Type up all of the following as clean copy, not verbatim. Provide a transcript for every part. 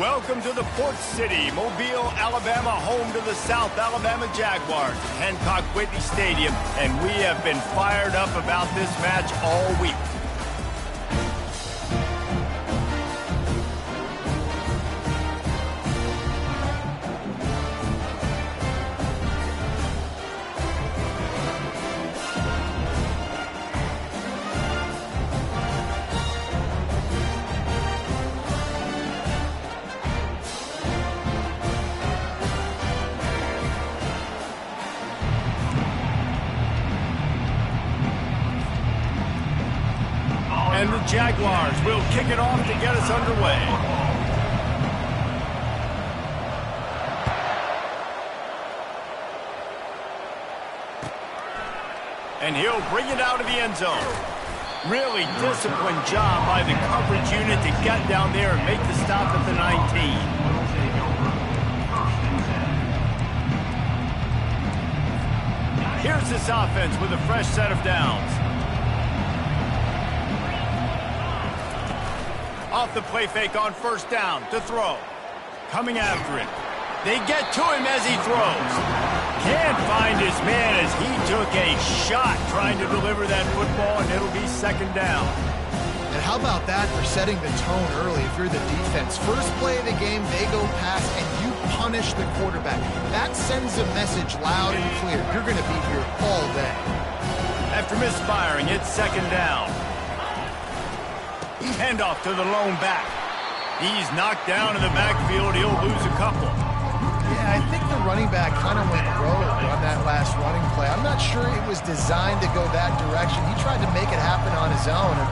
Welcome to the Port City, Mobile, Alabama, home to the South Alabama Jaguars, Hancock Whitney Stadium, and we have been fired up about this match all week. And the Jaguars will kick it off to get us underway. And he'll bring it out of the end zone. Really disciplined job by the coverage unit to get down there and make the stop at the 19. Here's this offense with a fresh set of downs. Off the play fake on first down to throw. Coming after it. They get to him as he throws. Can't find his man as he took a shot trying to deliver that football, and it'll be second down. And how about that for setting the tone early if you're the defense? First play of the game, they go pass, and you punish the quarterback. That sends a message loud and clear. You're going to be here all day. After misfiring, it's second down. Handoff to the lone back. He's knocked down in the backfield. He'll lose a couple. Yeah, I think the running back kind of went rogue on that last running play. I'm not sure it was designed to go that direction. He tried to make it happen on his own, and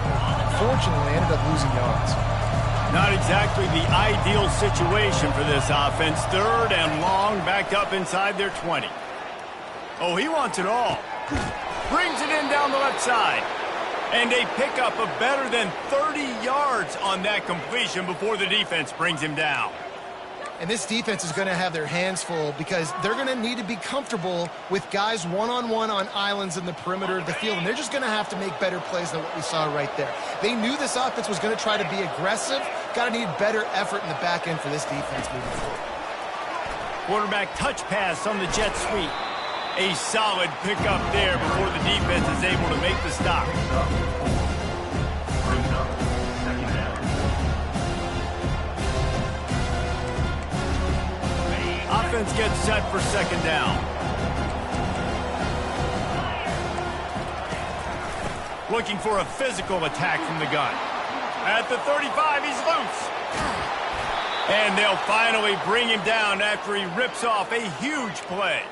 unfortunately ended up losing yards. Not exactly the ideal situation for this offense. Third and long, back up inside their 20. Oh, he wants it all. Brings it in down the left side. And a pickup of better than 30 yards on that completion before the defense brings him down. And this defense is going to have their hands full because they're going to need to be comfortable with guys one-on-one on islands in the perimeter of the field, and they're just going to have to make better plays than what we saw right there. They knew this offense was going to try to be aggressive. Got to need better effort in the back end for this defense moving forward. Quarterback touch pass on the jet sweep. A solid pickup there before the defense is able to make the stop. Offense gets set for second down. Looking for a physical attack from the gun. At the 35, he's loose. And they'll finally bring him down after he rips off a huge play.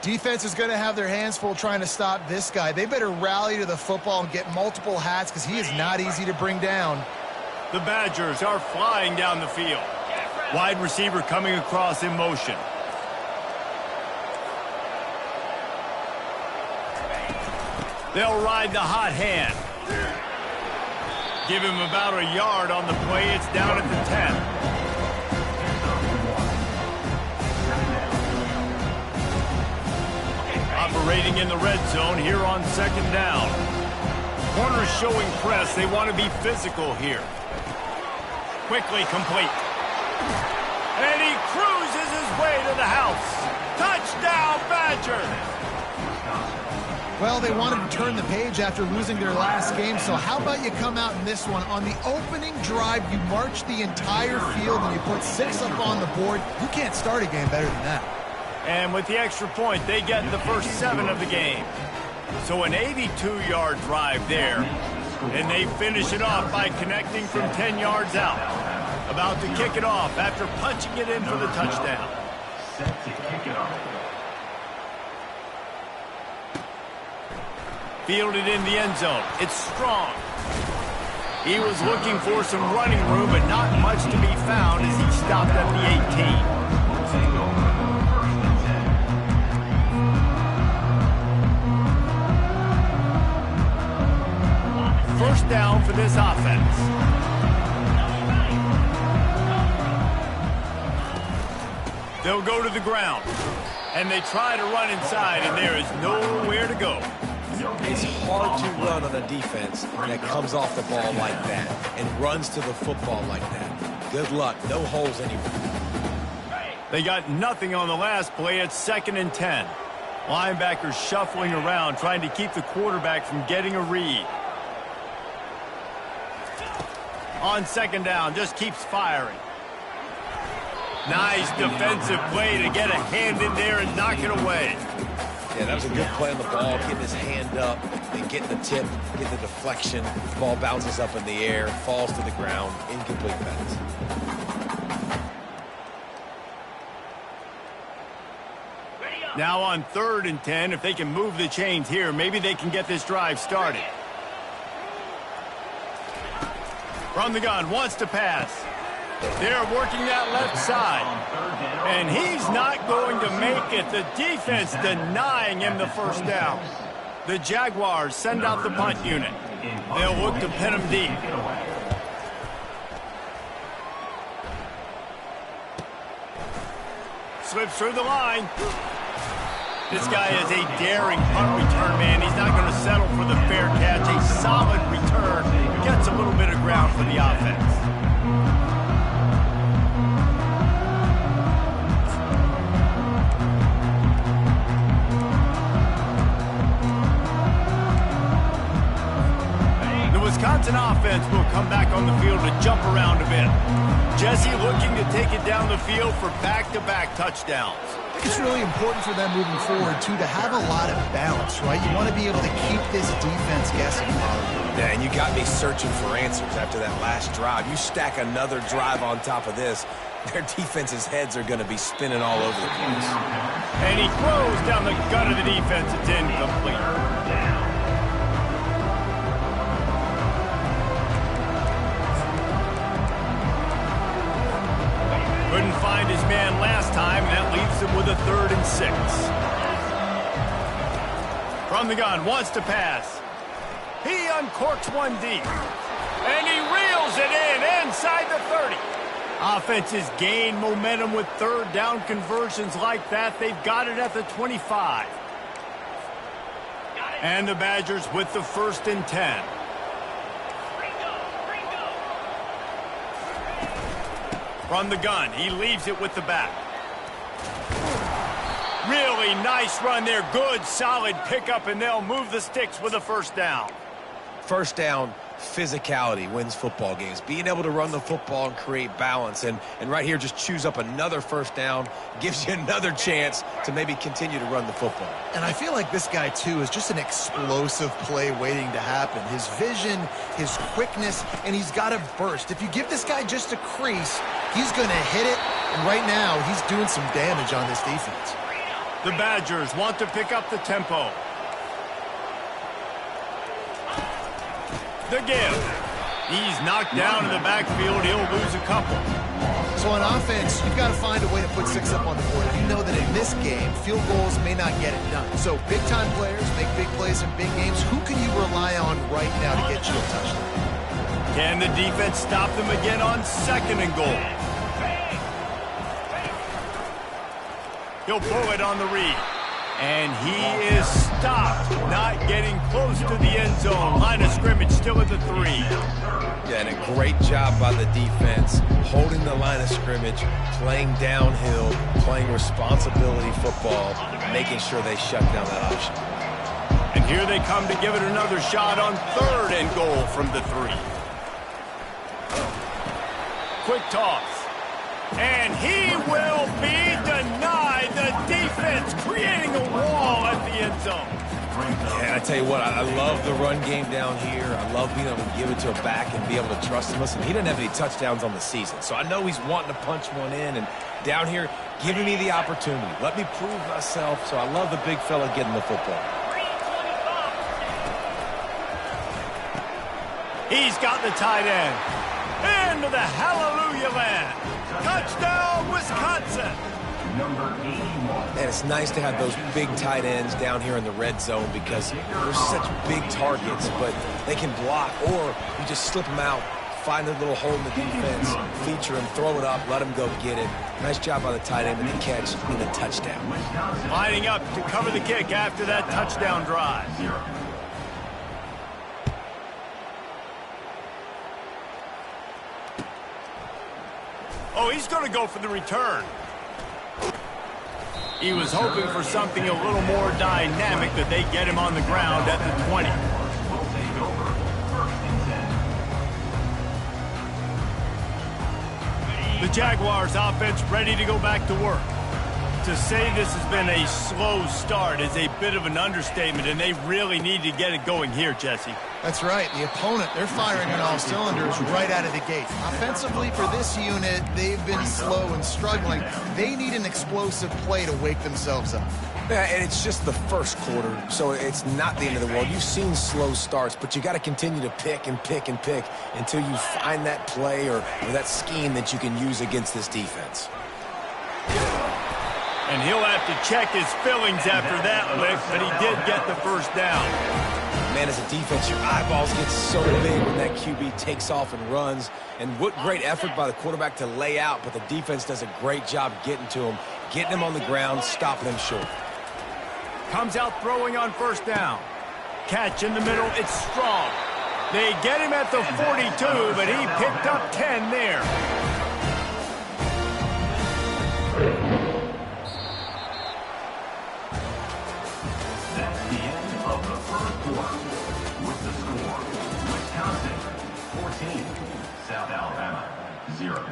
Defense is going to have their hands full trying to stop this guy. They better rally to the football and get multiple hats because he is not easy to bring down. The Badgers are flying down the field. Wide receiver coming across in motion. They'll ride the hot hand. Give him about a yard on the play. It's down at the 10. Operating in the red zone here on second down. Corners showing press. They want to be physical here. Quickly complete. And he cruises his way to the house. Touchdown, Badgers! Well, they wanted to turn the page after losing their last game, so how about you come out in this one? On the opening drive, you march the entire field and you put 6 up on the board. You can't start a game better than that. And with the extra point, they get the first 7 of the game. So an 82-yard drive there. And they finish it off by connecting from 10 yards out. About to kick it off after punching it in for the touchdown. Set to kick it off. Fielded in the end zone. It's strong. He was looking for some running room, but not much to be found as he stopped at the 18. First down for this offense. They'll go to the ground. And they try to run inside, and there is nowhere to go. It's hard to run on a defense that comes off the ball like that and runs to the football like that. Good luck. No holes anywhere. They got nothing on the last play. It's 2nd and 10. Linebackers shuffling around, trying to keep the quarterback from getting a read. On 2nd down, just keeps firing. Nice defensive play to get a hand in there and knock it away. Yeah, that was a good play on the ball, getting his hand up and getting the tip, getting the deflection. The ball bounces up in the air, falls to the ground, incomplete pass. Now on 3rd and 10, if they can move the chains here, maybe they can get this drive started. From the gun, wants to pass. They're working that left side. And he's not going to make it. The defense denying him the first down. The Jaguars send out the punt unit. They'll look to pin him deep. Slips through the line. This guy is a daring punt return man. He's not going to settle for the fair catch. A solid return. Gets a little bit of ground for the offense. The Wisconsin offense will come back on the field to jump around a bit. Jesse looking to take it down the field for back-to-back touchdowns. It's really important for them moving forward, too, to have a lot of balance, right? You want to be able to keep this defense guessing. Yeah, and you got me searching for answers after that last drive. You stack another drive on top of this, their defense's heads are going to be spinning all over the place. And he throws down the gut of the defense. It's incomplete. Couldn't find his man last time, and that leaves him with a 3rd and 6. From the gun, wants to pass. He uncorks one deep. And he reels it in inside the 30. Offenses gain momentum with 3rd down conversions like that. They've got it at the 25. And the Badgers with the 1st and 10. From the gun, he leaves it with the back. Really nice run there. Good, solid pickup, and they'll move the sticks with a 1st down. First down, physicality wins football games. Being able to run the football and create balance. And right here, just choose up another 1st down. Gives you another chance to maybe continue to run the football. And I feel like this guy, too, is just an explosive play waiting to happen. His vision, his quickness, and he's got a burst. If you give this guy just a crease, he's going to hit it. And right now, he's doing some damage on this defense. The Badgers want to pick up the tempo. The give. He's knocked down in the backfield. He'll lose a couple. So on offense, you've got to find a way to put 6 up on the board. You know that in this game, field goals may not get it done. So big-time players make big plays in big games. Who can you rely on right now to get you a touchdown? Can the defense stop them again on 2nd and goal? He'll pull it on the read. And he is stopped, not getting close to the end zone. Line of scrimmage still at the 3. Yeah, and a great job by the defense, holding the line of scrimmage, playing downhill, playing responsibility football, making sure they shut down that option. And here they come to give it another shot on 3rd and goal from the 3. Quick toss. And he will be denied. The defense creating a wall at the end zone. And I tell you what, I love the run game down here. I love being able to give it to a back and be able to trust him. Listen, he didn't have any touchdowns on the season, so I know he's wanting to punch one in. And down here, giving me the opportunity. Let me prove myself. So I love the big fella getting the football. He's got the tight end. Into the hallelujah land. Touchdown, Wisconsin. Number 81. And it's nice to have those big tight ends down here in the red zone because they're such big targets, but they can block, or you just slip them out, find a little hole in the defense, feature him, throw it up, let him go get it. Nice job by the tight end with the catch and the touchdown. Lining up to cover the kick after that touchdown drive. Oh, he's going to go for the return. He was hoping for something a little more dynamic, that they get him on the ground at the 20. The Jaguars offense ready to go back to work. To say this has been a slow start is a bit of an understatement, and they really need to get it going here, Jesse. That's right. The opponent, they're firing on all cylinders right out of the gate. Offensively, for this unit, they've been slow and struggling. They need an explosive play to wake themselves up. Yeah, and it's just the first quarter, so it's not the end of the world. You've seen slow starts, but you got to continue to pick and pick and pick until you find that play or that scheme that you can use against this defense. And he'll have to check his fillings after that lick, but he did get the first down. Man, as a defense, your eyeballs get so big when that QB takes off and runs. And what great effort by the quarterback to lay out, but the defense does a great job getting to him, getting him on the ground, stopping him short. Comes out throwing on first down. Catch in the middle, it's strong. They get him at the 42, but he picked up 10 there. That's the end of the first quarter. With the score, Wisconsin 14, South Alabama 0.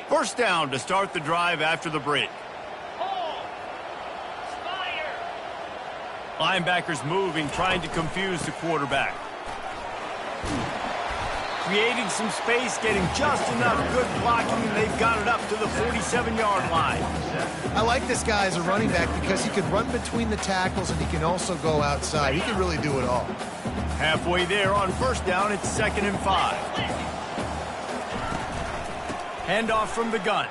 First down to start the drive after the break. Linebackers moving, trying to confuse the quarterback. Creating some space, getting just enough good blocking, and they've got it up to the 47-yard line. I like this guy as a running back because he can run between the tackles and he can also go outside. He can really do it all. Halfway there on first down, it's 2nd and 5. Handoff from the gun.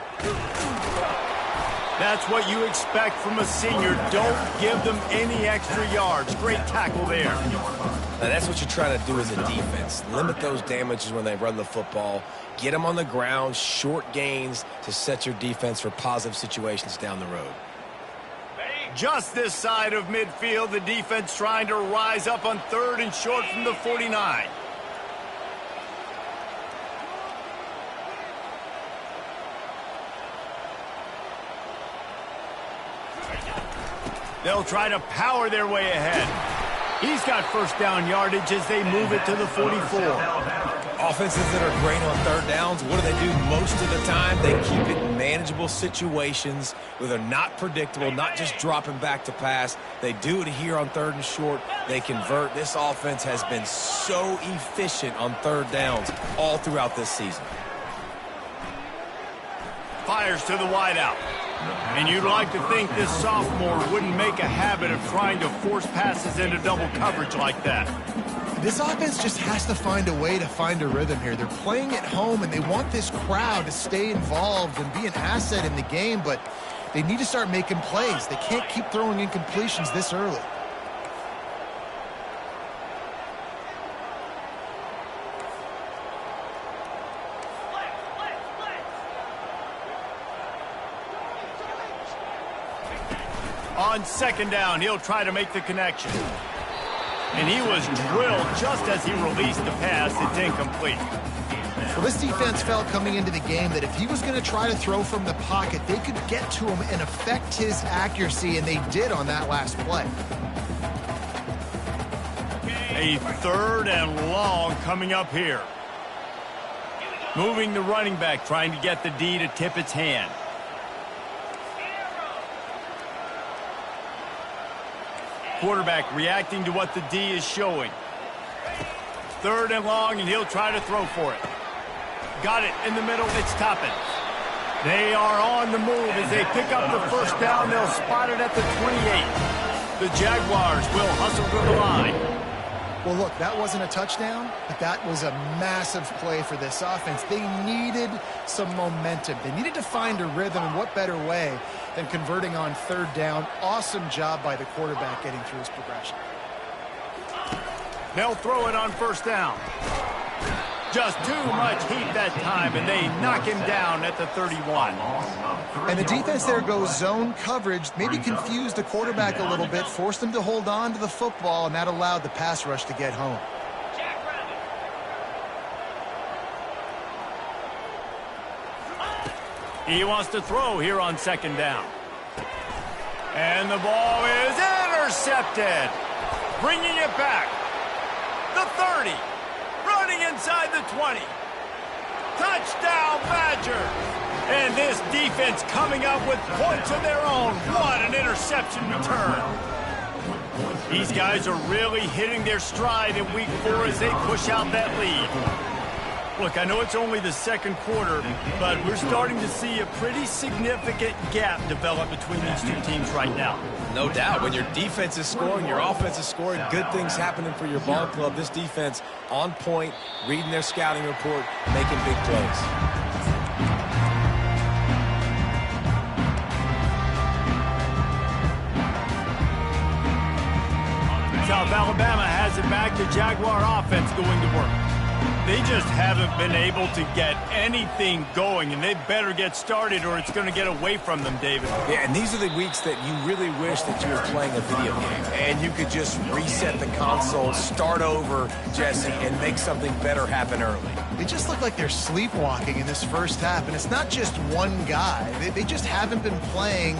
That's what you expect from a senior. Don't give them any extra yards. Great tackle there. Now, that's what you're trying to do as a defense. Limit those damages when they run the football. Get them on the ground, short gains to set your defense for positive situations down the road. Just this side of midfield, the defense trying to rise up on 3rd and short from the 49. They'll try to power their way ahead. He's got first down yardage as they move it to the 44. Offenses that are great on 3rd downs, what do? Most of the time, they keep it in manageable situations where they're not predictable, not just dropping back to pass. They do it here on 3rd and short. They convert. This offense has been so efficient on 3rd downs all throughout this season. Fires to the wideout. And you'd like to think this sophomore wouldn't make a habit of trying to force passes into double coverage like that. This offense just has to find a way to find a rhythm here. They're playing at home, and they want this crowd to stay involved and be an asset in the game, but they need to start making plays. They can't keep throwing incompletions this early. On 2nd down, he'll try to make the connection. And he was drilled just as he released the pass. It's incomplete. Well, this defense felt coming into the game that if he was going to try to throw from the pocket, they could get to him and affect his accuracy, and they did on that last play. A 3rd and long coming up here. Moving the running back, trying to get the D to tip its hand. Quarterback reacting to what the D is showing. 3rd and long, and he'll try to throw for it. Got it in the middle. It's Toppin. They are on the move as they pick up the first down. They'll spot it at the 28. The Jaguars will hustle to the line. Well, look, that wasn't a touchdown, but that was a massive play for this offense. They needed some momentum. They needed to find a rhythm, and what better way than converting on 3rd down. Awesome job by the quarterback getting through his progression. They'll throw it on first down. Just too much heat that time, and they knock him down at the 31. And the defense there goes zone coverage, maybe confused the quarterback a little bit, forced him to hold on to the football, and that allowed the pass rush to get home. He wants to throw here on second down. And the ball is intercepted. Bringing it back. The 30. Running inside the 20. Touchdown, Badgers. And this defense coming up with points of their own. What an interception return. These guys are really hitting their stride in week 4 as they push out that lead. Look, I know it's only the second quarter, but we're starting to see a pretty significant gap develop between these two teams right now. No doubt. When your defense is scoring, your offense is scoring, good things happening for your ball club. This defense on point, reading their scouting report, making big plays. South Alabama has it back. The Jaguar offense going to work. They just haven't been able to get anything going, and they better get started or it's going to get away from them, David. Yeah, and these are the weeks that you really wish that you were playing a video game and you could just reset the console, start over, Jesse, and make something better happen early. They just look like they're sleepwalking in this first half, and it's not just one guy. They just haven't been playing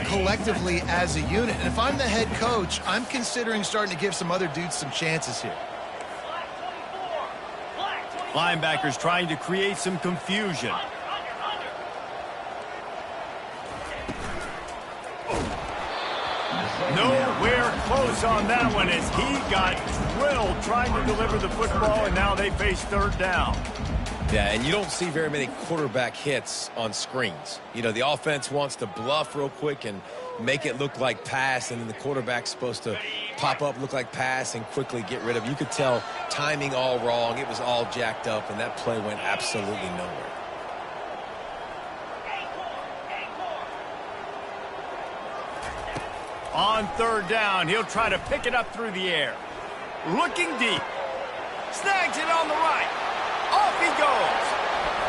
collectively as a unit. And if I'm the head coach, I'm considering starting to give some other dudes some chances here. Linebackers trying to create some confusion. Nowhere close on that one as he got drilled trying to deliver the football, and now they face third down. Yeah, and you don't see very many quarterback hits on screens. You know, the offense wants to bluff real quick and make it look like pass, and then the quarterback's supposed to pop up, look like pass, and quickly get rid of it. You could tell timing all wrong. It was all jacked up, and that play went absolutely nowhere. On third down, he'll try to pick it up through the air. Looking deep. Snags it on the right. Off he goes.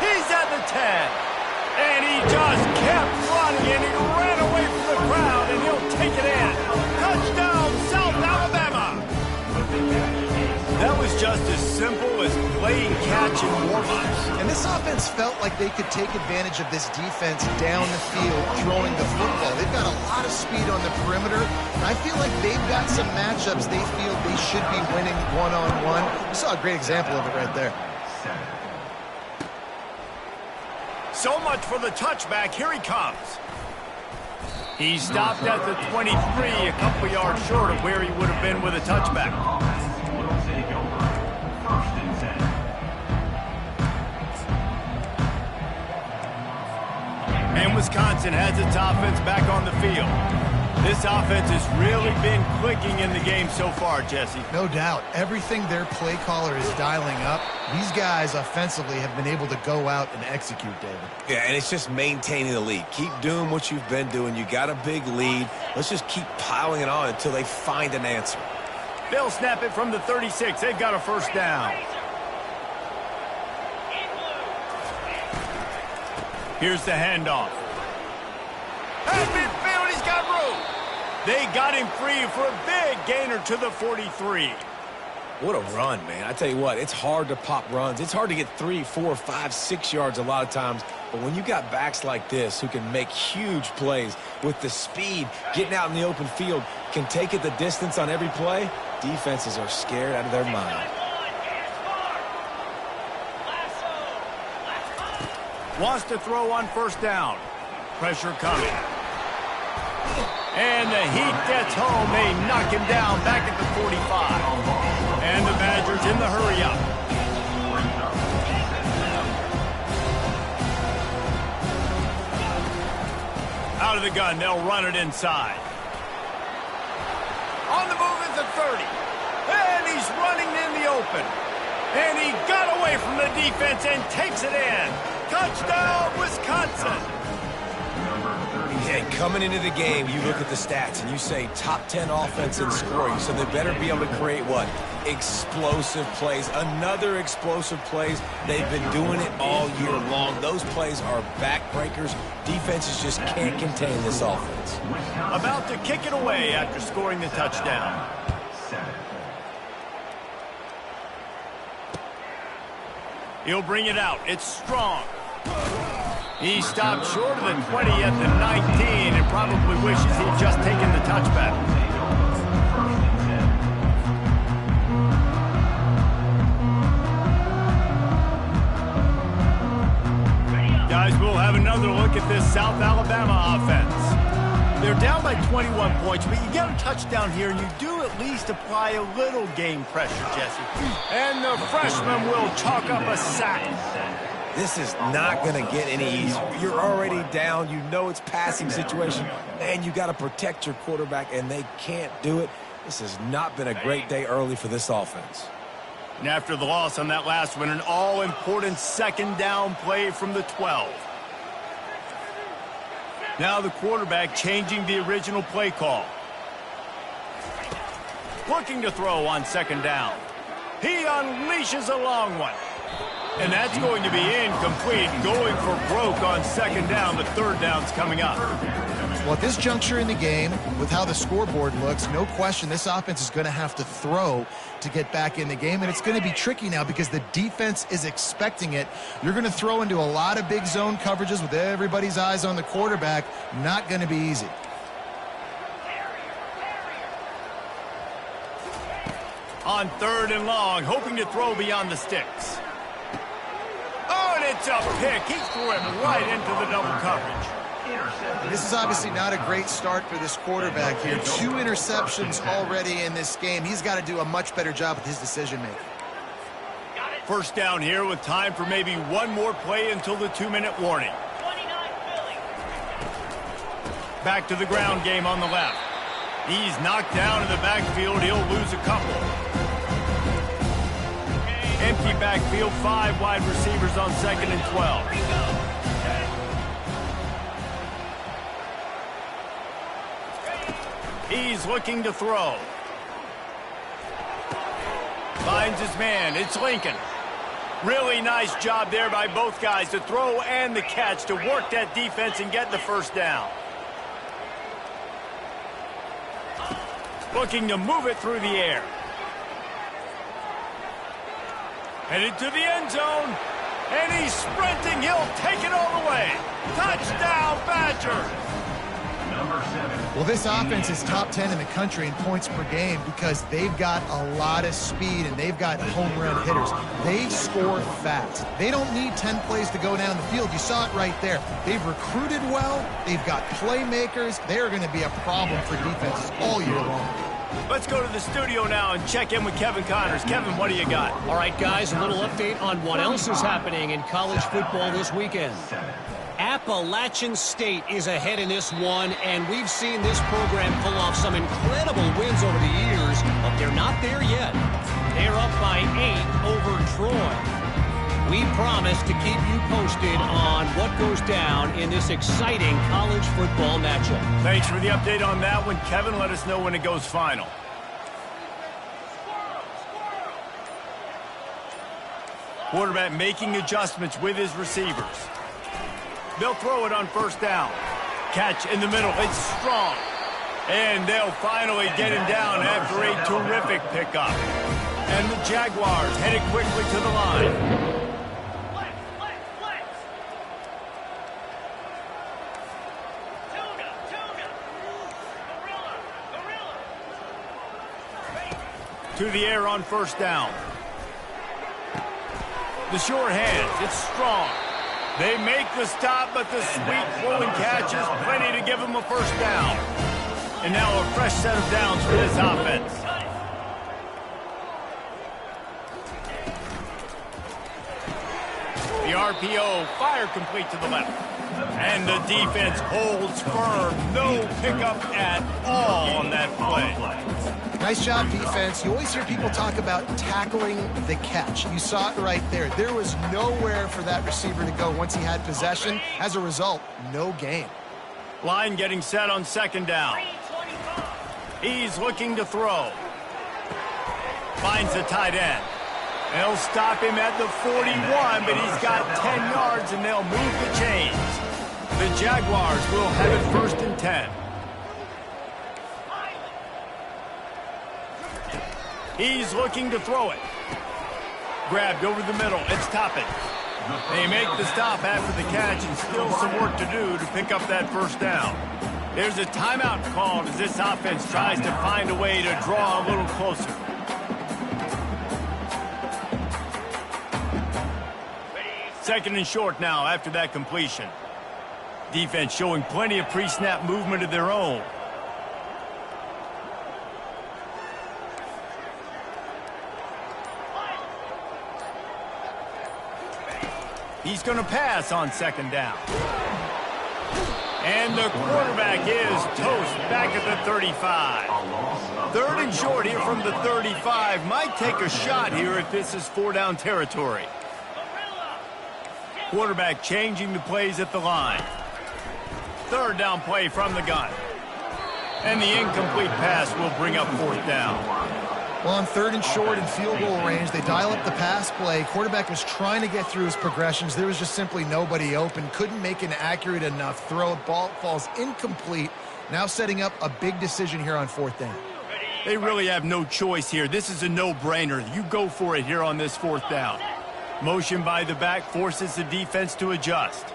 He's at the 10. And he just kept running, and he ran away from the crowd, and he'll take it in. Touchdown, South Alabama. That was just as simple as playing catch and warm-ups. And this offense felt like they could take advantage of this defense down the field, throwing the football. They've got a lot of speed on the perimeter. And I feel like they've got some matchups they feel they should be winning one-on-one. We saw a great example of it right there. So much for the touchback. Here he comes. He stopped at the 23, a couple yards short of where he would have been with a touchback. And Wisconsin has its offense back on the field. This offense has really been clicking in the game so far, Jesse. No doubt. Everything their play caller is dialing up, these guys offensively have been able to go out and execute, David. Yeah, and it's just maintaining the lead. Keep doing what you've been doing. You got a big lead. Let's just keep piling it on until they find an answer. They'll snap it from the 36. They've got a first down. Here's the handoff. At midfield, he's got room. They got him free for a big gainer to the 43. What a run, man. I tell you what, it's hard to pop runs. It's hard to get 3, 4, 5, 6 yards a lot of times. But when you got backs like this who can make huge plays with the speed, getting out in the open field, can take it the distance on every play, defenses are scared out of their mind. Wants to throw on first down. Pressure coming. And the heat gets home. They knock him down back at the 45. And the Badgers in the hurry up. Out of the gun, they'll run it inside. On the move is the 30. And he's running in the open. And he got away from the defense and takes it in. Touchdown, Wisconsin. And coming into the game, you look at the stats and you say top 10 offense in scoring, so they better be able to create what? Explosive plays. Another explosive plays. They've been doing it all year long. Those plays are backbreakers. Defenses just can't contain this offense. About to kick it away after scoring the touchdown. He'll bring it out. It's strong. He stopped short of the 20 at the 19 and probably wishes he'd just taken the touchback. Guys, we'll have another look at this South Alabama offense. They're down by 21 points, but you get a touchdown here, and you do at least apply a little game pressure, Jesse. And the freshman will chalk up a sack. This is not going to get any easier. You're already down. You know it's passing situation. Man, you got to protect your quarterback, and they can't do it. This has not been a great day early for this offense. And after the loss on that last one, an all-important second down play from the 12. Now the quarterback changing the original play call. Looking to throw on second down. He unleashes a long one. And that's going to be incomplete. Going for broke on second down. The third down's coming up. Well, at this juncture in the game, with how the scoreboard looks, no question this offense is going to have to throw to get back in the game. And it's going to be tricky now because the defense is expecting it. You're going to throw into a lot of big zone coverages with everybody's eyes on the quarterback. Not going to be easy. On third and long, hoping to throw beyond the sticks. Oh, and it's a pick. He threw it right into the double coverage. This is obviously not a great start for this quarterback here. 2 interceptions already in this game. He's got to do a much better job with his decision-making. First down here with time for maybe one more play until the 2-minute warning. Back to the ground game on the left. He's knocked down in the backfield. He'll lose a couple. Empty backfield, 5 wide receivers on second and 12. He's looking to throw. Finds his man. It's Lincoln. Really nice job there by both guys to throw and the catch to work that defense and get the first down. Looking to move it through the air. Headed to the end zone. And he's sprinting. He'll take it all the way. Touchdown, Badgers. Well, this offense is top 10 in the country in points per game because they've got a lot of speed and they've got home run hitters. They score fast. They don't need 10 plays to go down the field. You saw it right there. They've recruited well. They've got playmakers. They're going to be a problem for defenses all year long. Let's go to the studio now and check in with Kevin Connors. Kevin, what do you got? All right, guys, a little update on what else is happening in college football this weekend. Appalachian State is ahead in this one, and we've seen this program pull off some incredible wins over the years, but they're not there yet. They're up by 8 over Troy. We promise to keep you posted on what goes down in this exciting college football matchup. Thanks for the update on that one, Kevin. Let us know when it goes final. Quarterback making adjustments with his receivers. They'll throw it on first down. Catch in the middle. It's strong. And they'll finally get him down after a terrific pickup. And the Jaguars headed quickly to the line. To the air on first down. The short hands. It's strong. They make the stop, but the sweet flowing catch is plenty to give them a first down. And now a fresh set of downs for this offense. The RPO, fire complete to the left. And the defense holds firm. No pickup at all on that play. Nice job, defense. You always hear people talk about tackling the catch. You saw it right there. There was nowhere for that receiver to go once he had possession. As a result, no gain. Line getting set on second down. He's looking to throw. Finds the tight end. They'll stop him at the 41, but he's got 10 yards, and they'll move the chains. The Jaguars will have it 1st and 10. He's looking to throw it. Grabbed over the middle. It's Toppin. They make the stop after the catch, and still some work to do to pick up that 1st down. There's a timeout called as this offense tries to find a way to draw a little closer. Second and short now after that completion. Defense showing plenty of pre-snap movement of their own. He's going to pass on second down. And the quarterback is toast back at the 35. 3rd and short here from the 35. Might take a shot here if this is 4-down territory. Quarterback changing the plays at the line. 3rd down play from the gun. And the incomplete pass will bring up 4th down. Well, on 3rd and short and field goal range, they dial up the pass play. Quarterback was trying to get through his progressions. There was just simply nobody open. Couldn't make an accurate enough throw. Ball falls incomplete. Now setting up a big decision here on 4th down. They really have no choice here. This is a no-brainer. You go for it here on this 4th down. Motion by the back forces the defense to adjust.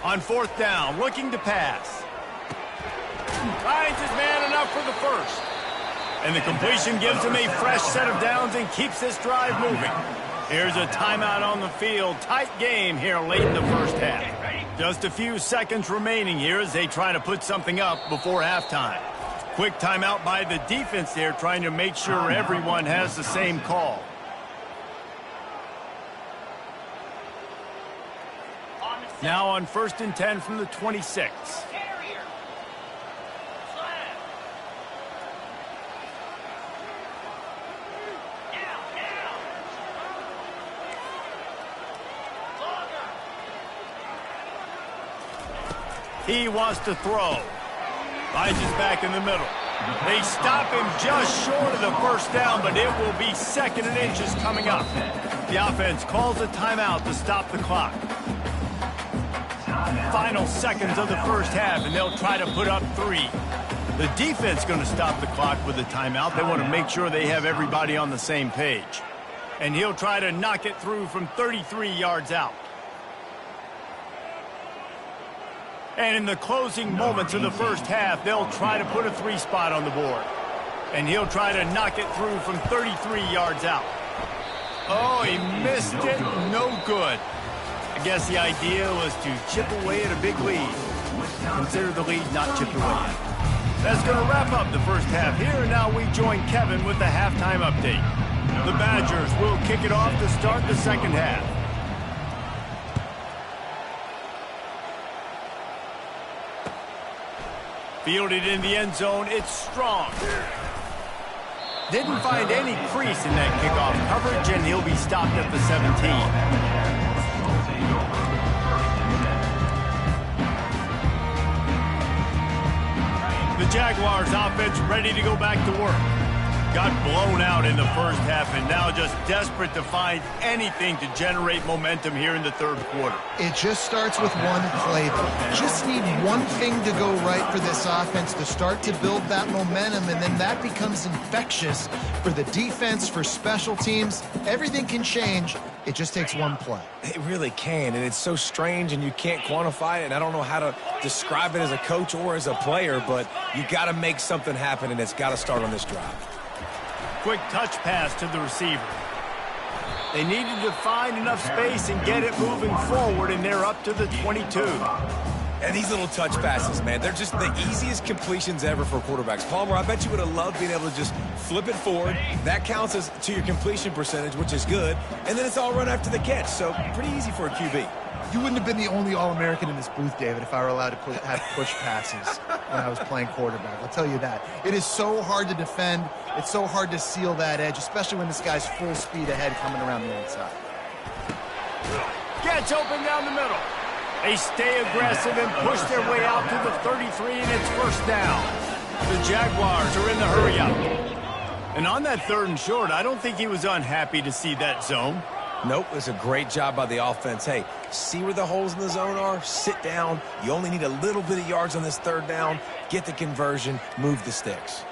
On 4th down, looking to pass. Finds his man enough for the 1st. And the completion gives him a fresh set of downs and keeps this drive moving. Here's a timeout on the field. Tight game here late in the 1st half. Just a few seconds remaining here as they try to put something up before halftime. Quick timeout by the defense there, trying to make sure everyone has the same call. Now on 1st and 10 from the 26. He wants to throw. Finds his back in the middle. They stop him just short of the 1st down, but it will be 2nd and inches coming up. The offense calls a timeout to stop the clock. Final seconds of the 1st half, and they'll try to put up 3. The defense going to stop the clock with a timeout. They want to make sure they have everybody on the same page. And he'll try to knock it through from 33 yards out. And in the closing moments of the 1st half, they'll try to put a 3 spot on the board. And he'll try to knock it through from 33 yards out. Oh, he missed it. No good. I guess the idea was to chip away at a big lead. Consider the lead not chipped away. That's going to wrap up the 1st half here. Now we join Kevin with the halftime update. The Badgers will kick it off to start the 2nd half. Fielded in the end zone, it's Strong. Didn't find any crease in that kickoff coverage, and he'll be stopped at the 17. The Jaguars offense ready to go back to work. Got blown out in the 1st half and now just desperate to find anything to generate momentum here in the 3rd quarter. It just starts with one play, though. Just need one thing to go right for this offense to start to build that momentum, and then that becomes infectious for the defense, for special teams. Everything can change. It just takes one play. It really can, and it's so strange, and you can't quantify it, and I don't know how to describe it as a coach or as a player, but you got to make something happen, and it's got to start on this drive. Quick touch pass to the receiver. They needed to find enough space and get it moving forward, and they're up to the 22. And these little touch passes, man, they're just the easiest completions ever for quarterbacks. Palmer, I bet you would have loved being able to just flip it forward. That counts as to your completion percentage, which is good. And then it's all run after the catch, so pretty easy for a QB. You wouldn't have been the only All-American in this booth, David, if I were allowed to have push passes when I was playing quarterback. I'll tell you that. It is so hard to defend. It's so hard to seal that edge, especially when this guy's full speed ahead coming around the inside. Gets open down the middle. They stay aggressive and push their way out to the 33, and it's first down. The Jaguars are in the hurry-up. And on that 3rd and short, I don't think he was unhappy to see that zone. Nope, it was a great job by the offense. Hey, see where the holes in the zone are? Sit down. You only need a little bit of yards on this 3rd down. Get the conversion. Move the sticks.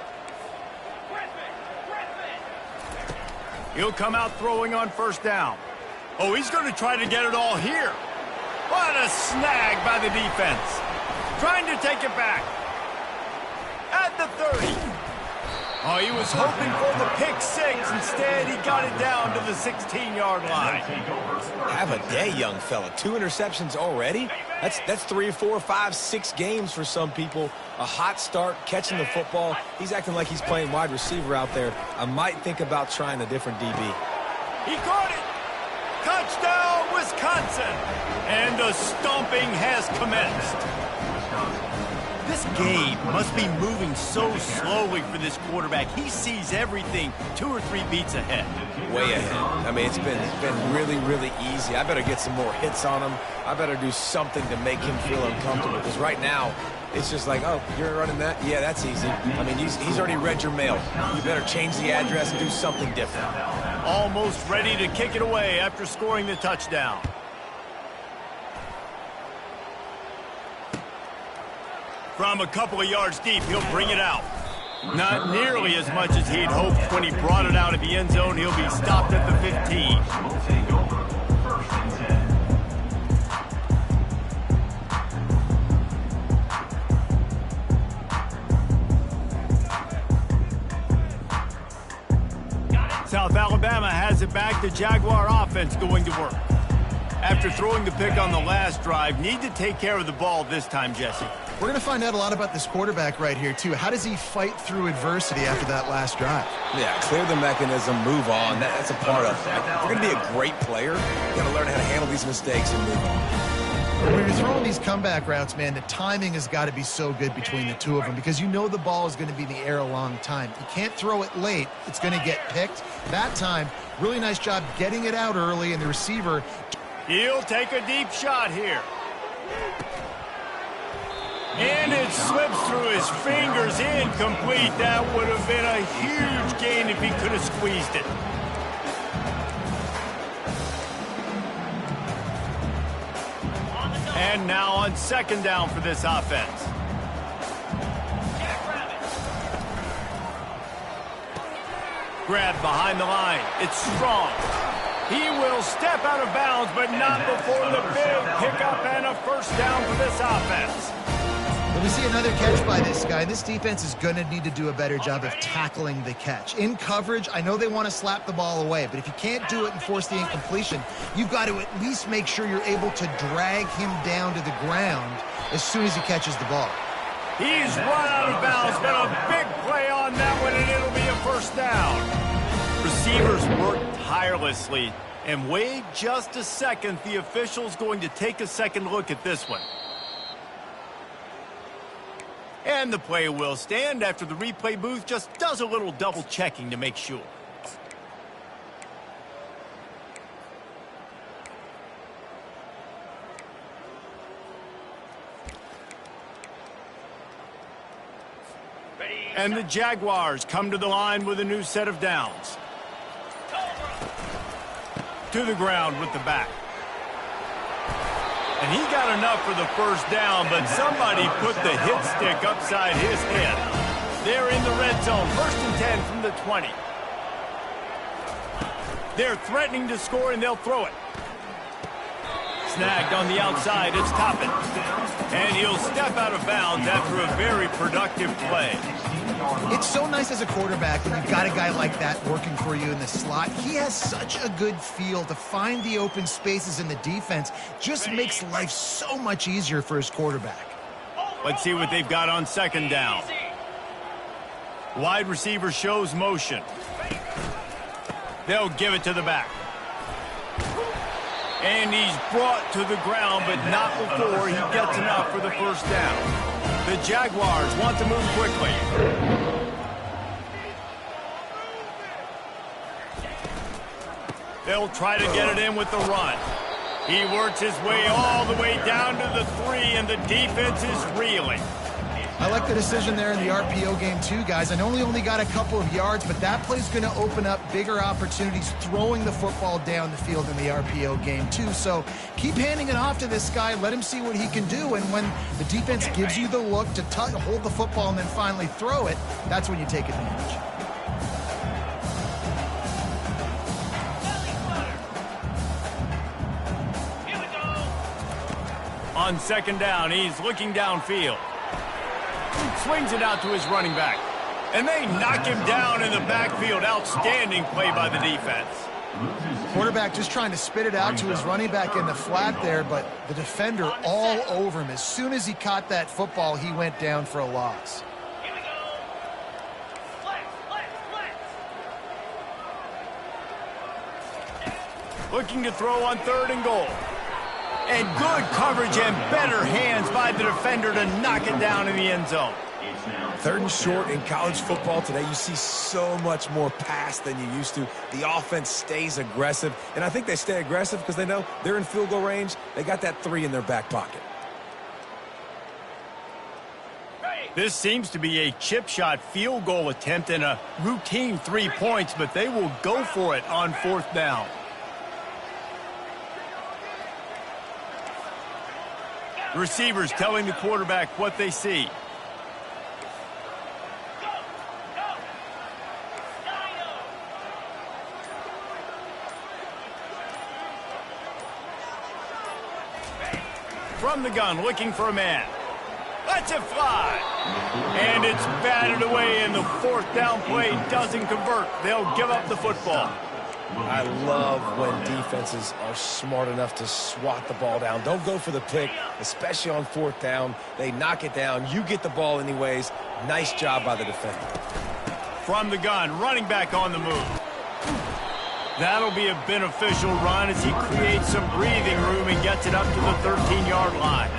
He'll come out throwing on first down. Oh, he's going to try to get it all here. What a snag by the defense. Trying to take it back. At the 30. Oh, he was hoping for the pick 6. Instead, he got it down to the 16-yard line. Have a day, young fella. 2 interceptions already? That's 3, 4, 5, 6 games for some people. A hot start, catching the football. He's acting like he's playing wide receiver out there. I might think about trying a different DB. He caught it. Touchdown, Wisconsin. And the stomping has commenced. This game must be moving so slowly for this quarterback. He sees everything 2 or 3 beats ahead. Way ahead. I mean, it's been really, really easy. I better get some more hits on him. I better do something to make him feel uncomfortable. Because right now, it's just like, oh, you're running that? Yeah, that's easy. I mean, he's already read your mail. You better change the address and do something different. Almost ready to kick it away after scoring the touchdown. From a couple of yards deep, he'll bring it out. Not nearly as much as he'd hoped when he brought it out of the end zone. He'll be stopped at the 15. South Alabama has it back. The Jaguar offense going to work. After throwing the pick on the last drive, need to take care of the ball this time, Jesse. We're going to find out a lot about this quarterback right here, too. How does he fight through adversity after that last drive? Yeah, clear the mechanism, move on. That's a part of it. If you're going to be a great player, you got to learn how to handle these mistakes and move on. When you're throwing these comeback routes, man, the timing has got to be so good between the two of them because you know the ball is going to be in the air a long time. You can't throw it late. It's going to get picked. That time, really nice job getting it out early, and the receiver... He'll take a deep shot here. And it slips through his fingers, incomplete. That would have been a huge gain if he could have squeezed it. And now on 2nd down for this offense. Grabbed behind the line. It's strong. He will step out of bounds, but not before the big pickup and a first down for this offense. Well, we see another catch by this guy. This defense is going to need to do a better job of tackling the catch. In coverage, I know they want to slap the ball away, but if you can't do it and force the incompletion, you've got to at least make sure you're able to drag him down to the ground as soon as he catches the ball. He's run out of bounds, but a big play on that one, and it'll be a first down. Receivers work tirelessly, and wait just a second. The official's going to take a second look at this one. And the play will stand after the replay booth just does a little double checking to make sure. And the Jaguars come to the line with a new set of downs. To the ground with the back. And he got enough for the first down, but somebody put the hit stick upside his head. They're in the red zone, 1st and 10 from the 20. They're threatening to score, and they'll throw it. Snagged on the outside, it's Toppin. And he'll step out of bounds after a very productive play. It's so nice as a quarterback when you've got a guy like that working for you in the slot. He has such a good feel to find the open spaces in the defense. Just makes life so much easier for his quarterback. Let's see what they've got on 2nd down. Wide receiver shows motion. They'll give it to the back. And he's brought to the ground, but not before he gets enough for the first down. The Jaguars want to move quickly. They'll try to get it in with the run. He works his way all the way down to the 3, and the defense is reeling. I like the decision there in the RPO game too, guys. I know he only got a couple of yards, but that play's going to open up bigger opportunities throwing the football down the field in the RPO game too. So keep handing it off to this guy. Let him see what he can do. And when the defense gives you the look to hold the football and then finally throw it, that's when you take advantage. On second down, he's looking downfield. Swings it out to his running back. And they knock him down in the backfield. Outstanding play by the defense. Quarterback just trying to spit it out to his running back in the flat there, but the defender all over him. As soon as he caught that football, he went down for a loss. Looking to throw on 3rd and goal. And good coverage and better hands by the defender to knock it down in the end zone. 3rd and short in college football today, you see so much more pass than you used to. The offense stays aggressive, and I think they stay aggressive because they know they're in field goal range. They got that 3 in their back pocket. This seems to be a chip shot field goal attempt and a routine 3 points, but they will go for it on 4th down. Receivers telling the quarterback what they see. From the gun, looking for a man. Lets it fly. And it's batted away, and the 4th down play doesn't convert. They'll give up the football. I love when defenses are smart enough to swat the ball down. Don't go for the pick, especially on 4th down. They knock it down. You get the ball anyways. Nice job by the defender. From the gun, running back on the move. That'll be a beneficial run as he creates some breathing room and gets it up to the 13-yard line.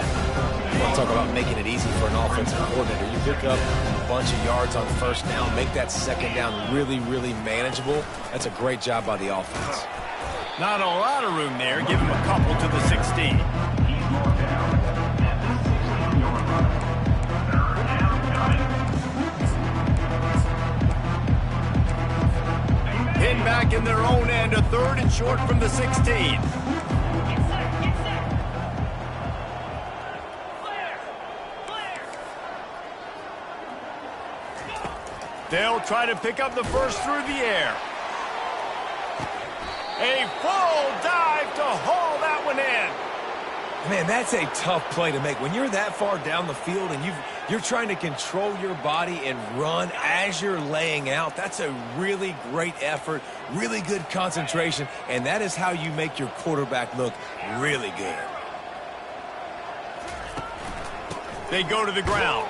We'll talk about making it easy for an offensive coordinator. You pick up a bunch of yards on 1st down, make that 2nd down really, really manageable. That's a great job by the offense. Not a lot of room there. Give him a couple to the 16. Pinned back in their own end, a 3rd and short from the 16. They'll try to pick up the first through the air. A full dive to haul that one in. Man, that's a tough play to make. When you're that far down the field and you're trying to control your body and run as you're laying out, that's a really great effort, really good concentration, and that is how you make your quarterback look really good. They go to the ground.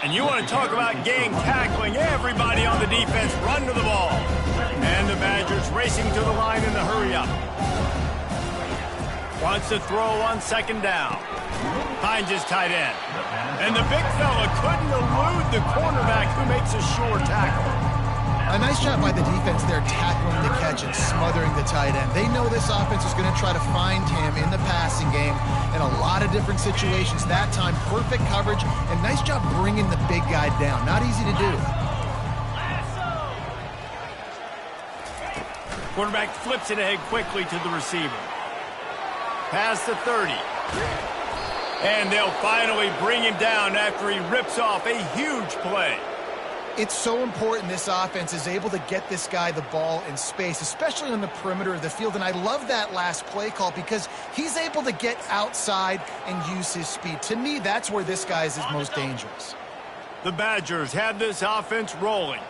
And you want to talk about gang tackling. Everybody on the defense run to the ball. And the Badgers racing to the line in the hurry-up. Wants to throw on 2nd down. Finds his tight end. And the big fella couldn't elude the cornerback who makes a sure tackle. A nice job by the defense there tackling the catch and smothering the tight end. They know this offense is going to try to find him in the passing game in a lot of different situations. That time, perfect coverage, and nice job bringing the big guy down. Not easy to do. Quarterback flips it ahead quickly to the receiver. Past the 30. And they'll finally bring him down after he rips off a huge play. It's so important this offense is able to get this guy the ball in space, especially on the perimeter of the field. And I love that last play call because he's able to get outside and use his speed. To me, that's where this guy is his most dangerous. The Badgers have this offense rolling.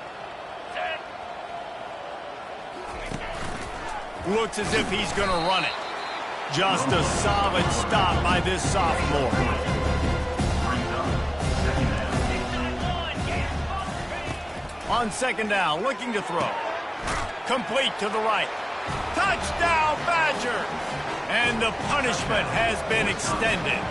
Looks as if he's going to run it. Just a solid stop by this sophomore. On 2nd down, looking to throw. Complete to the right. Touchdown, Badger! And the punishment has been extended.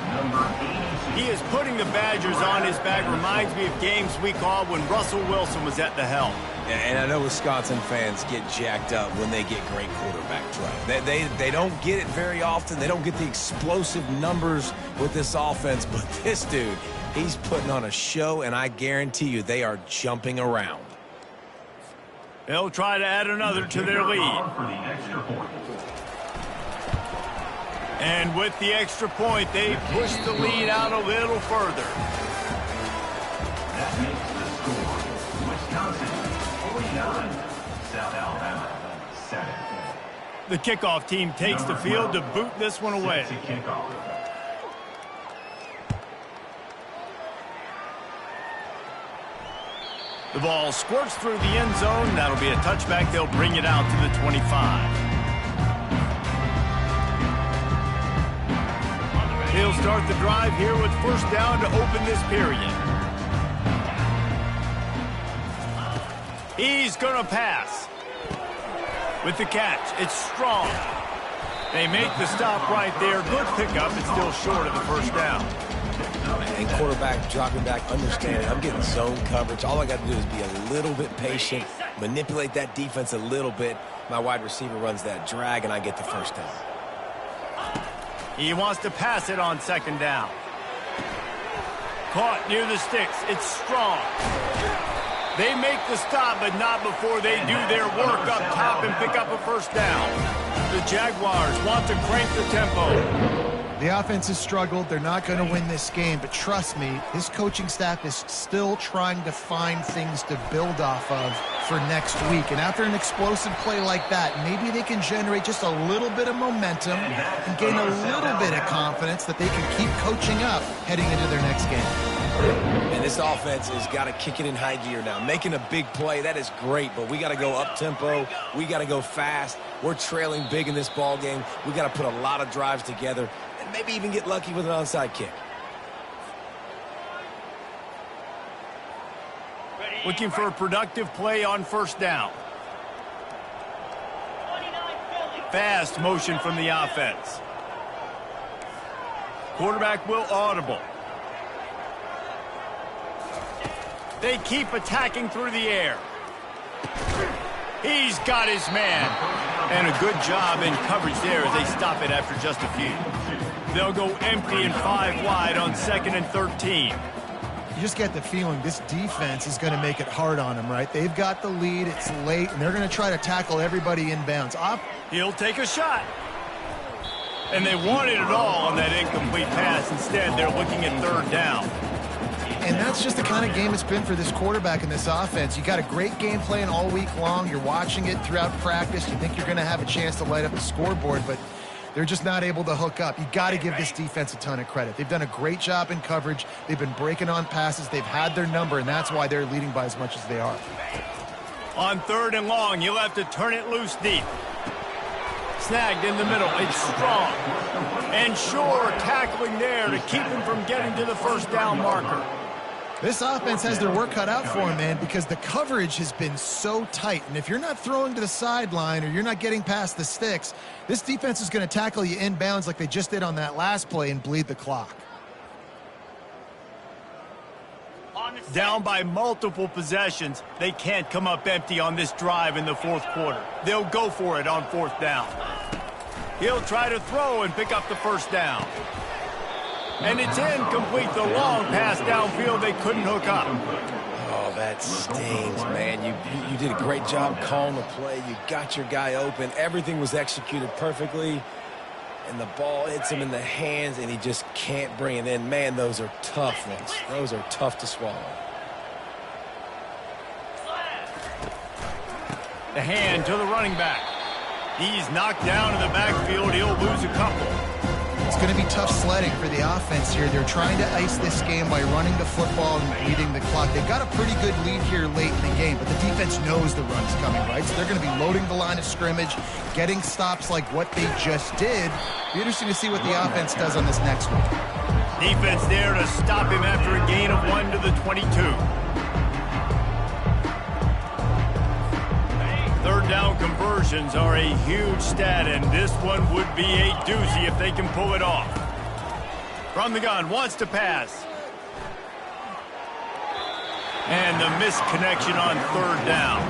number 82. He is putting the Badgers on his back. Reminds me of games we called when Russell Wilson was at the helm. And I know Wisconsin fans get jacked up when they get great quarterback play. They don't get it very often. They don't get the explosive numbers with this offense. But this dude, he's putting on a show, and I guarantee you they are jumping around. They'll try to add another to their lead. For the extra point. And with the extra point, they push the lead out a little further. That makes the score Wisconsin 49, South Alabama 7. The kickoff team takes the field to boot this one away. Set to kickoff. The ball squirts through the end zone. That'll be a touchback. They'll bring it out to the 25. He'll start the drive here with first down to open this period. He's going to pass. With the catch, it's strong. They make the stop right there. Good pickup. It's still short of the first down. And quarterback dropping back, understanding I'm getting zone coverage. All I got to do is be a little bit patient, manipulate that defense a little bit. My wide receiver runs that drag, and I get the first down. He wants to pass it on second down. Caught near the sticks. It's strong. They make the stop, but not before they do their work up top and pick up a first down. The Jaguars want to crank the tempo. The offense has struggled. They're not going to win this game, but trust me, this coaching staff is still trying to find things to build off of for next week. And after an explosive play like that, maybe they can generate just a little bit of momentum and gain a little bit of confidence that they can keep coaching up heading into their next game. And this offense has got to kick it in high gear now. Making a big play, that is great, but we got to go up-tempo. We got to go fast. We're trailing big in this ball game. We got to put a lot of drives together and maybe even get lucky with an onside kick. Looking for a productive play on first down. Fast motion from the offense. Quarterback will audible. They keep attacking through the air. He's got his man. And a good job in coverage there as they stop it after just a few. They'll go empty and 5 wide on 2nd and 13. You just get the feeling this defense is going to make it hard on them, right? They've got the lead. It's late, and they're going to try to tackle everybody inbounds. He'll take a shot. And they wanted it all on that incomplete pass. Instead, they're looking at third down. And that's just the kind of game it's been for this quarterback in this offense. You got a great game plan all week long. You're watching it throughout practice. You think you're going to have a chance to light up the scoreboard, but they're just not able to hook up. You got to give this defense a ton of credit. They've done a great job in coverage. They've been breaking on passes. They've had their number, and that's why they're leading by as much as they are. On 3rd and long, you'll have to turn it loose deep. Snagged in the middle. It's strong. And sure, tackling there to keep him from getting to the first down marker. This offense has their work cut out for them, man, because the coverage has been so tight. And if you're not throwing to the sideline or you're not getting past the sticks, this defense is going to tackle you inbounds like they just did on that last play and bleed the clock. Down by multiple possessions, they can't come up empty on this drive in the 4th quarter. They'll go for it on 4th down. He'll try to throw and pick up the first down. And it's incomplete. The long pass downfield, they couldn't hook up. Oh, that stings, man. You did a great job calling the play. You got your guy open. Everything was executed perfectly. And the ball hits him in the hands, and he just can't bring it in. Man, those are tough ones. Those are tough to swallow. The hand to the running back. He's knocked down in the backfield. He'll lose a couple. It's going to be tough sledding for the offense here. They're trying to ice this game by running the football and bleeding the clock. They've got a pretty good lead here late in the game, but the defense knows the run's coming, right? So they're going to be loading the line of scrimmage, getting stops like what they just did. Be interesting to see what the offense does on this next one. Defense there to stop him after a gain of 1 to the 22. 3rd down conversions are a huge stat, and this one would be a doozy if they can pull it off. From the gun, wants to pass. And the misconnection on third down.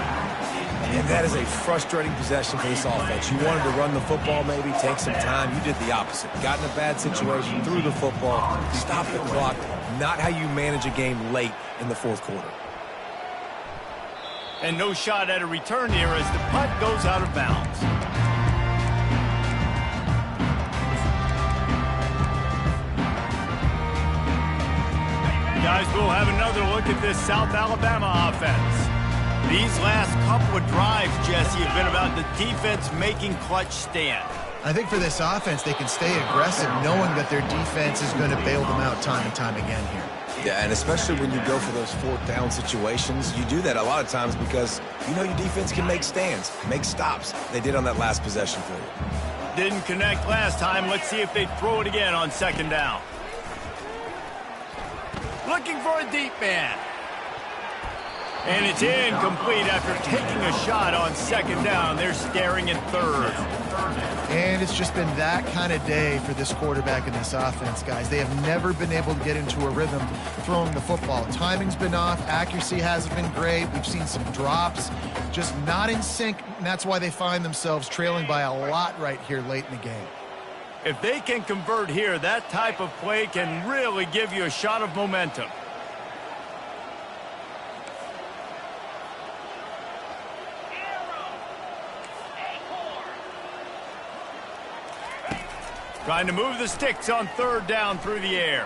And that is a frustrating possession for this offense. You wanted to run the football, maybe take some time. You did the opposite. Got in a bad situation, threw the football, stopped the clock. Not how you manage a game late in the fourth quarter. And no shot at a return here as the punt goes out of bounds. Guys, we'll have another look at this South Alabama offense. These last couple of drives, Jesse, have been about the defense making clutch stand. I think for this offense, they can stay aggressive knowing that their defense is going to bail them out time and time again here. Yeah, and especially when you go for those fourth down situations, you do that a lot of times because you know your defense can make stands, make stops. They did on that last possession for you. Didn't connect last time. Let's see if they throw it again on second down. Looking for a deep man. And it's incomplete after taking a shot on second down. They're staring at third. And it's just been that kind of day for this quarterback and this offense, guys. They have never been able to get into a rhythm throwing the football. Timing's been off. Accuracy hasn't been great. We've seen some drops, just not in sync. And that's why they find themselves trailing by a lot right here late in the game. If they can convert here, that type of play can really give you a shot of momentum. Trying to move the sticks on third down through the air.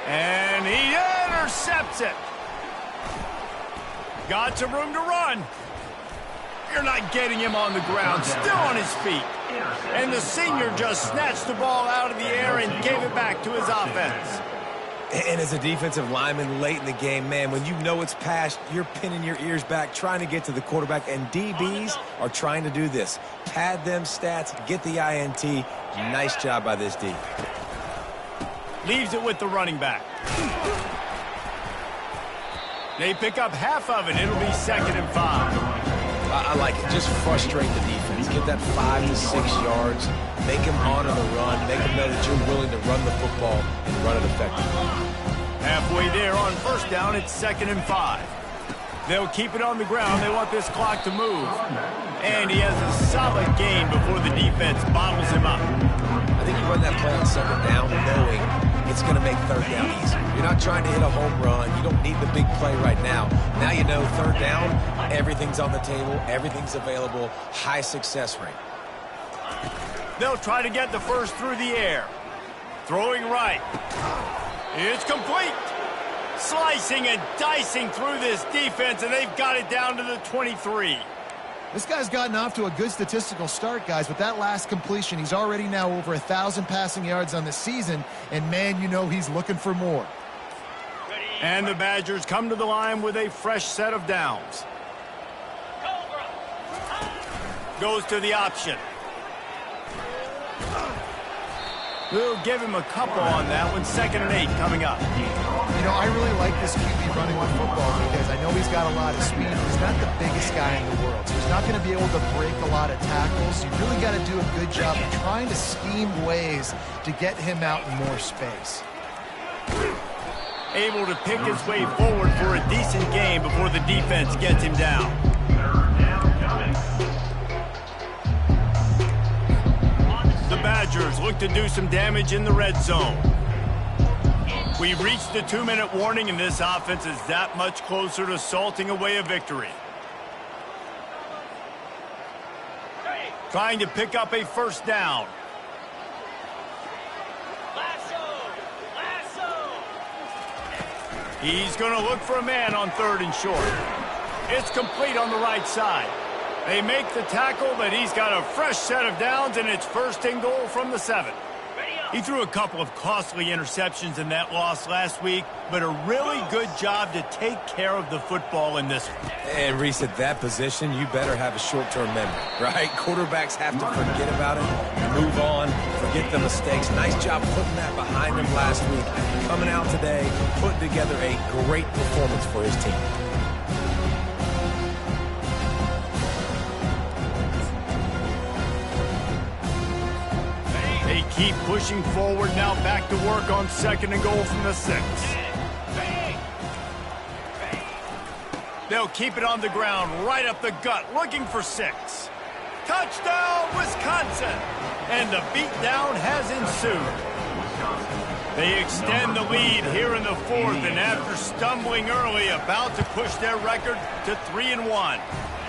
And he intercepts it. Got some room to run. You're not getting him on the ground, still on his feet. And the senior just snatched the ball out of the air and gave it back to his offense. And as a defensive lineman late in the game, man, when you know it's past, you're pinning your ears back, trying to get to the quarterback, and DBs are trying to do this. Pad them stats, get the INT. Nice job by this D. Leaves it with the running back. They pick up half of it. It'll be 2nd and 5. I like it. Just frustrate the defense. Get that 5 to 6 yards. Make them honor the run. Make them know that you're willing to run the football and run it effectively. Halfway there on first down, it's 2nd and 5. They'll keep it on the ground. They want this clock to move. And he has a solid gain before the defense bottles him up. I think you run that play on second down knowing it's going to make third down easy. You're not trying to hit a home run. You don't need the big play right now. Now you know third down, everything's on the table, everything's available, high success rate. They'll try to get the first through the air. Throwing right. It's complete. Slicing and dicing through this defense, and they've got it down to the 23. This guy's gotten off to a good statistical start, guys. With that last completion, he's already now over 1,000 passing yards on the season, and man, you know he's looking for more. And the Badgers come to the line with a fresh set of downs. Goes to the option. We'll give him a couple on that one. 2nd and 8 coming up. You know, I really like this QB running with football because I know he's got a lot of speed. He's not the biggest guy in the world, so he's not going to be able to break a lot of tackles. You really got to do a good job of trying to scheme ways to get him out in more space. Able to pick his way forward for a decent game before the defense gets him down. The Badgers look to do some damage in the red zone. We've reached the 2-minute warning, and this offense is that much closer to salting away a victory. Trying to pick up a first down. He's going to look for a man on 3rd and short. It's complete on the right side. They make the tackle, but he's got a fresh set of downs, and it's 1st and goal from the 7. He threw a couple of costly interceptions in that loss last week, but a really good job to take care of the football in this one. And Reese, at that position, you better have a short-term memory, right? Quarterbacks have to forget about it, move on, forget the mistakes. Nice job putting that behind him last week. Coming out today, putting together a great performance for his team. They keep pushing forward now, back to work on 2nd and goal from the 6. They'll keep it on the ground, right up the gut, looking for 6. Touchdown, Wisconsin! And the beatdown has ensued. They extend the lead here in the 4th, and after stumbling early, about to push their record to 3-1.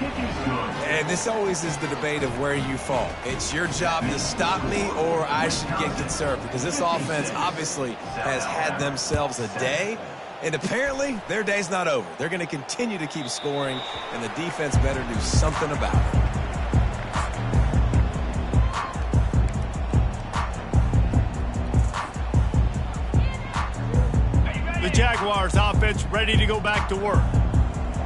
And this always is the debate of where you fall. It's your job to stop me, or I should get conserved, because this offense obviously has had themselves a day, and apparently their day's not over. They're going to continue to keep scoring, and the defense better do something about it. The Jaguars offense ready to go back to work.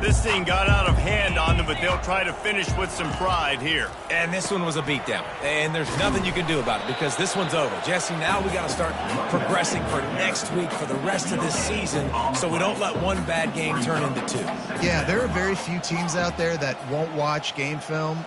This thing got out of hand on them, but they'll try to finish with some pride here. And this one was a beatdown, and there's nothing you can do about it because this one's over. Jesse, now we got to start progressing for next week, for the rest of this season, so we don't let one bad game turn into 2. Yeah, there are very few teams out there that won't watch game film,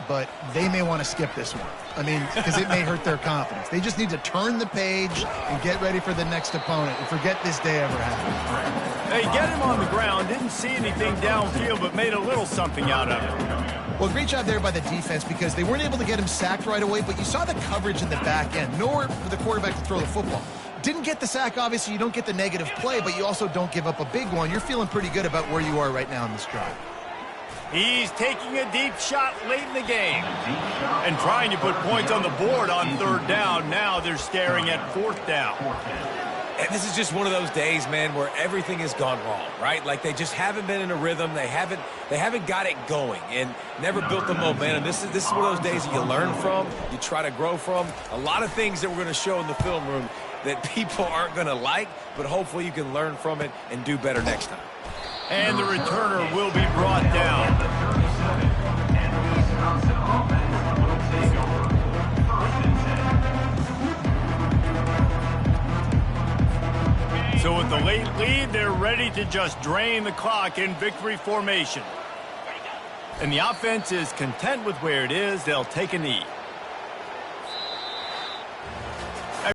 but they may want to skip this one. I mean, because it may hurt their confidence. They just need to turn the page and get ready for the next opponent and forget this day ever happened. Hey, get him on the ground. Didn't see anything downfield, but made a little something out of it. Well, great job there by the defense because they weren't able to get him sacked right away, but you saw the coverage in the back end. Nowhere for the quarterback to throw the football. Didn't get the sack, obviously. You don't get the negative play, but you also don't give up a big one. You're feeling pretty good about where you are right now in this drive. He's taking a deep shot late in the game and trying to put points on the board on 3rd down. Now they're staring at 4th down. And this is just one of those days, man, where everything has gone wrong, right? Like they just haven't been in a rhythm. They haven't got it going and never built the momentum. This is one of those days that you learn from, you try to grow from. A lot of things that we're going to show in the film room that people aren't going to like, but hopefully you can learn from it and do better next time. And the returner will be brought down. So with the late lead, they're ready to just drain the clock in victory formation. And the offense is content with where it is. They'll take a knee.